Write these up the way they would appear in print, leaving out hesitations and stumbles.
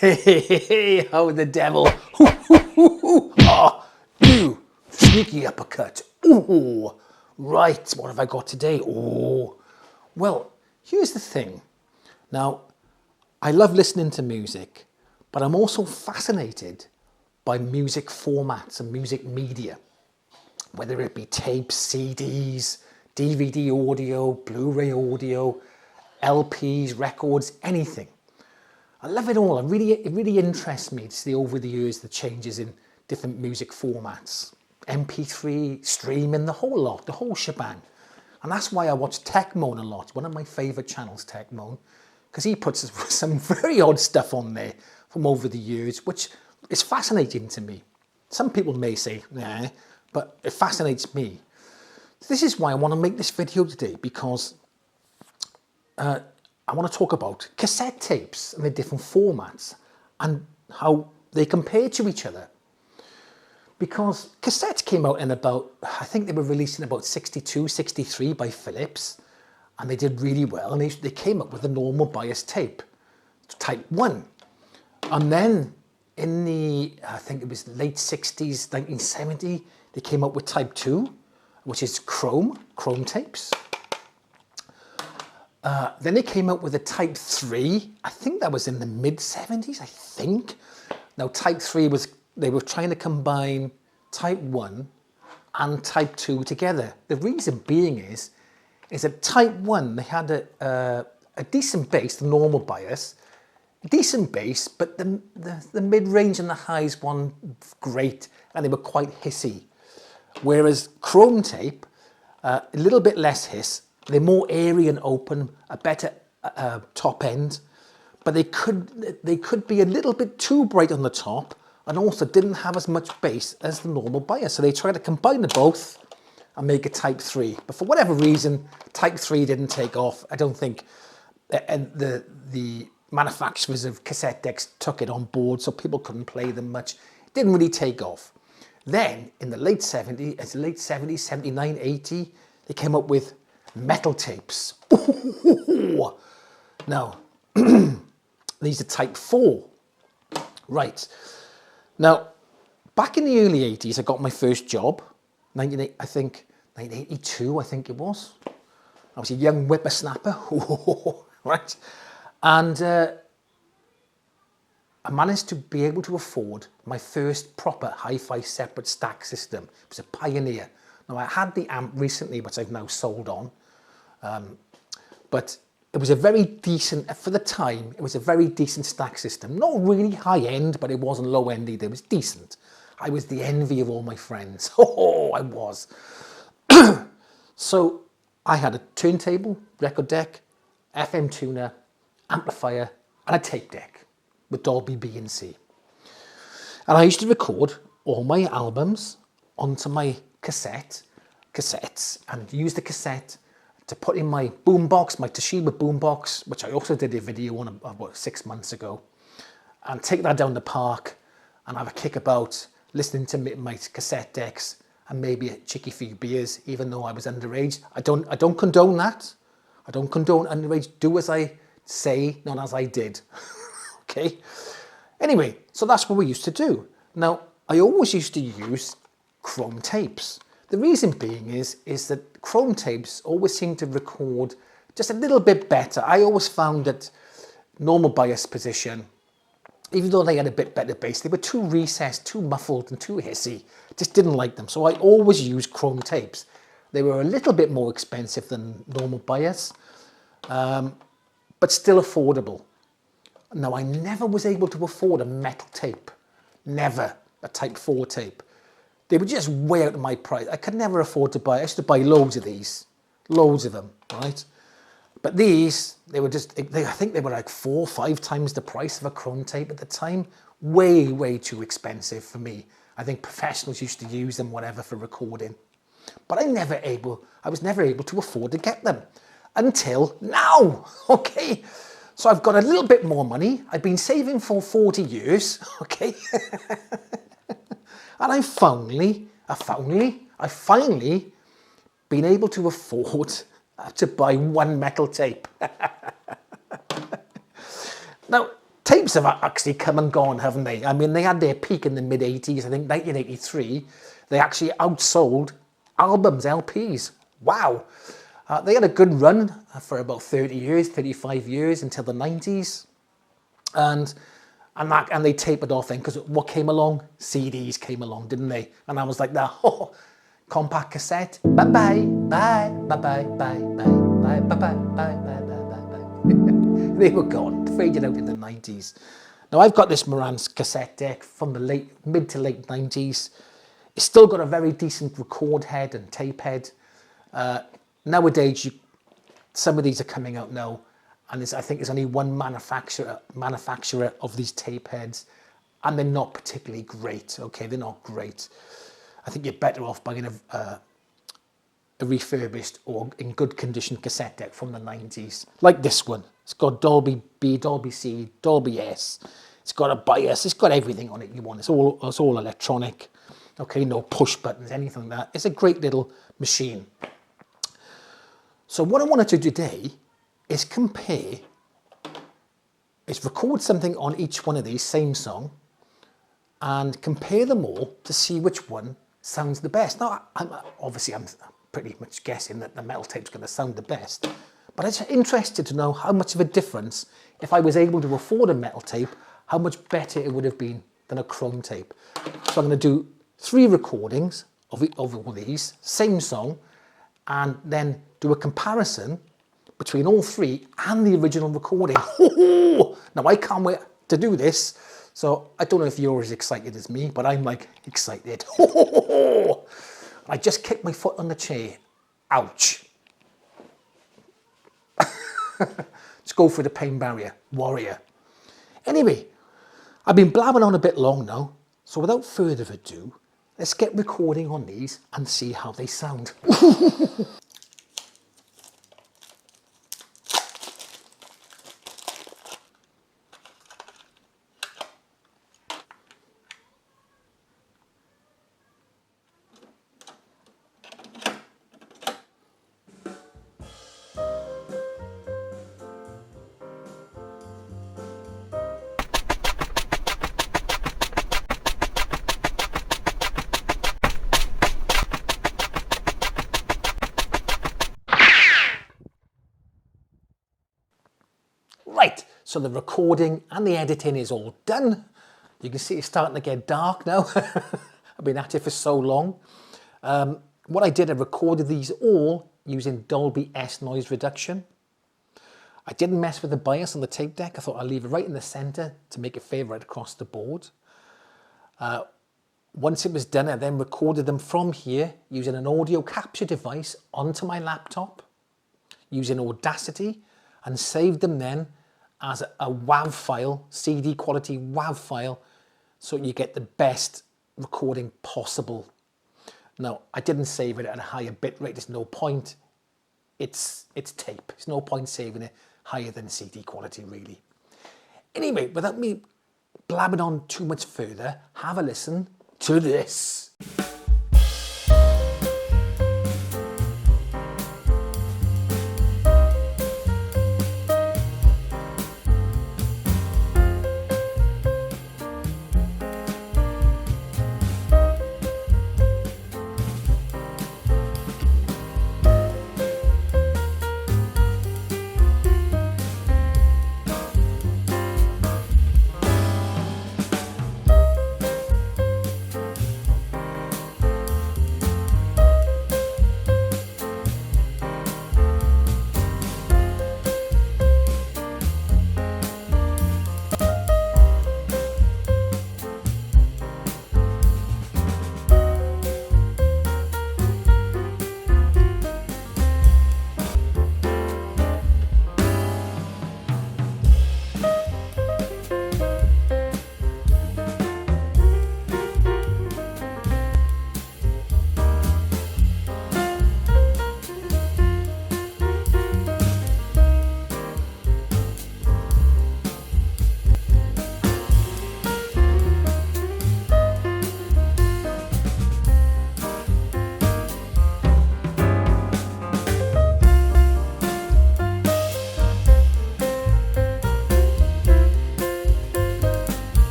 Hey, how the devil? Hoo, hoo, hoo, hoo. Oh, you sneaky uppercut. Ooh, right. What have I got today? Oh, well, here's the thing. Now, I love listening to music, but I'm also fascinated by music formats and music media, whether it be tapes, CDs, DVD audio, Blu-ray audio, LPs, records, anything. I love it all. It really interests me to see over the years the changes in different music formats. MP3, streaming, the whole lot, the whole shebang. And that's why I watch Techmoan a lot, one of my favourite channels, Techmoan, because he puts some very odd stuff on there from over the years, which is fascinating to me. Some people may say, nah, but it fascinates me. This is why I want to make this video today, because I want to talk about cassette tapes and the different formats and how they compare to each other. Because cassettes came out in about, I think they were released in about 62, 63 by Philips, and they did really well, and they came up with a normal bias tape, type 1. And then in the, I think it was late 60s, 1970, they came up with type 2, which is chrome tapes. Then they came out with a type 3, I think that was in the mid 70s, I think. Now type 3 was, they were trying to combine type 1 and type 2 together. The reason being is that type 1, they had a decent bass, the normal bias, decent bass, but the mid-range and the highs weren't great, and they were quite hissy. Whereas chrome tape, a little bit less hiss, they're more airy and open, a better top end, but they could be a little bit too bright on the top and also didn't have as much bass as the normal bias. So they tried to combine the both and make a type 3. But for whatever reason, type 3 didn't take off. I don't think and the manufacturers of cassette decks took it on board, so people couldn't play them much. It didn't really take off. Then in the late 70s, 79, 80, they came up with metal tapes. Ooh. Now, these are type 4. Right. Now, back in the early 80s, I got my first job. 1982, I think it was. I was a young whippersnapper. Right. And I managed to be able to afford my first proper hi-fi separate stack system. It was a Pioneer. Now, I had the amp recently, which I've now sold on. But it was a very decent, for the time, it was a very decent stack system. Not really high end, but it wasn't low end either. It was decent. I was the envy of all my friends. Oh, I was. So I had a turntable, record deck, FM tuner, amplifier, and a tape deck with Dolby B and C. And I used to record all my albums onto my cassettes, and use the cassette to put in my boombox, my Toshiba boombox, which I also did a video on about 6 months ago, and take that down the park and have a kickabout, listening to my cassette decks and maybe a cheeky few beers, even though I was underage. I don't condone that. I don't condone underage. Do as I say, not as I did. Okay. Anyway, so that's what we used to do. Now, I always used to use chrome tapes. The reason being is that chrome tapes always seem to record just a little bit better. I always found that normal bias position, even though they had a bit better bass, they were too recessed, too muffled and too hissy. Just didn't like them. So I always used chrome tapes. They were a little bit more expensive than normal bias, but still affordable. Now, I never was able to afford a metal tape. Never. A type 4 tape. They were just way out of my price. I could never afford to buy. I used to buy loads of these. Loads of them, right? But these, they were just, I think they were like 4 or 5 times the price of a chrome tape at the time. Way, way too expensive for me. I think professionals used to use them, whatever, for recording. But I was never able to afford to get them. Until now, okay? So I've got a little bit more money. I've been saving for 40 years, okay? And I finally been able to afford to buy one metal tape. Now, Tapes have actually come and gone, haven't they? I mean, they had their peak in the mid-80s. I think 1983, they actually outsold albums, LPs. Wow. They had a good run for about 30 years, 35 years until the 90s. And they tapered off then because what came along? CDs came along, didn't they? And I was like, oh, compact cassette, bye-bye, bye, bye-bye, bye, bye, bye, bye-bye, bye, bye, bye, bye, bye. They were gone, faded out in the 90s. Now I've got this Marantz cassette deck from the mid to late 90s. It's still got a very decent record head and tape head. Nowadays, some of these are coming out now, and I think there's only one manufacturer of these tape heads, and they're not particularly great. Okay, they're not great. I think you're better off buying a refurbished or in good condition cassette deck from the 90s, like this one. It's got Dolby B, Dolby C, Dolby S. It's got a bias. It's got everything on it you want. It's all electronic. Okay, no push buttons, anything like that. It's a great little machine. So what I wanted to do today is record something on each one of these, same song, and compare them all to see which one sounds the best. Now, I'm pretty much guessing that the metal tape's going to sound the best, but I'm just interested to know how much of a difference, if I was able to afford a metal tape, how much better it would have been than a chrome tape. So I'm going to do 3 recordings of all these, same song, and then do a comparison between all 3 and the original recording. Now I can't wait to do this. So I don't know if you're as excited as me, but I'm like excited. I just kicked my foot on the chair. Ouch. Let's go for the pain barrier. Warrior. Anyway, I've been blabbing on a bit long now. So without further ado, let's get recording on these and see how they sound. Right, so the recording and the editing is all done. You can see it's starting to get dark now. I've been at it for so long. What I did, I recorded these all using Dolby S noise reduction. I didn't mess with the bias on the tape deck. I thought I'd leave it right in the center to make it fair right across the board. Once it was done, I then recorded them from here using an audio capture device onto my laptop using Audacity, and saved them then as a WAV file, CD quality WAV file, so you get the best recording possible. Now, I didn't save it at a higher bit rate. There's no point. It's tape. There's no point saving it higher than CD quality, really. Anyway, without me blabbing on too much further, have a listen to this.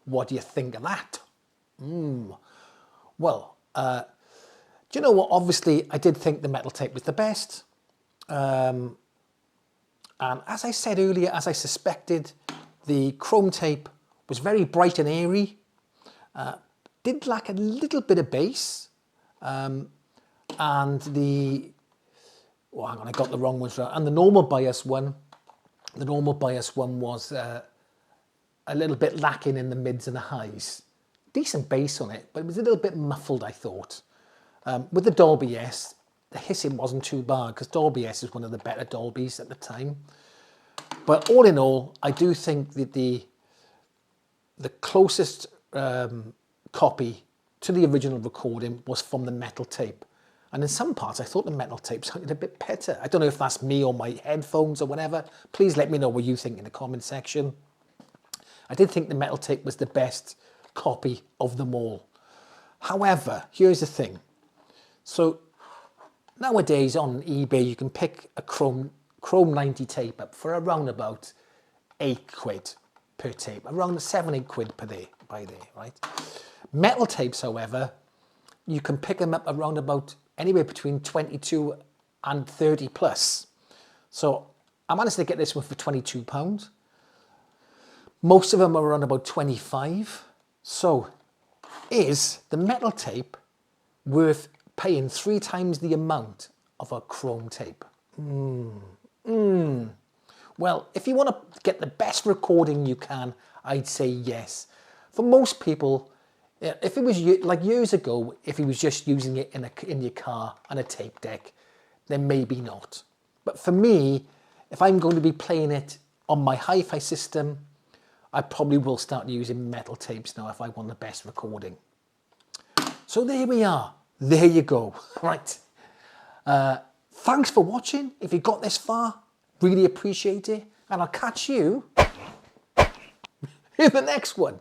What do you think of that? Well, do you know what? Obviously, I did think the metal tape was the best. And as I said earlier, as I suspected, the chrome tape was very bright and airy. Did lack a little bit of bass. And the, oh, hang on, I got the wrong ones right. And the normal bias one was a little bit lacking in the mids and the highs. Decent bass on it, but it was a little bit muffled, I thought. With the Dolby S, the hissing wasn't too bad because Dolby S is one of the better Dolbys at the time. But all in all, I do think that the closest copy to the original recording was from the metal tape. And in some parts, I thought the metal tape sounded a bit better. I don't know if that's me or my headphones or whatever. Please let me know what you think in the comment section. I did think the metal tape was the best copy of them all. However, here's the thing. So nowadays on eBay, you can pick a Chrome 90 tape up for around about £8 per tape, around £7-8 per day by there, right? Metal tapes, however, you can pick them up around about anywhere between 22 and 30 plus. So I managed to get this one for £22. Most of them are around about 25. So is the metal tape worth paying 3 times the amount of a chrome tape? Well, if you want to get the best recording you can, I'd say yes. For most people, if it was like years ago, if he was just using it in your car and a tape deck, then maybe not. But for me, if I'm going to be playing it on my hi-fi system, I probably will start using metal tapes now if I want the best recording. So there we are. There you go. Right. Thanks for watching. If you got this far, really appreciate it. And I'll catch you in the next one.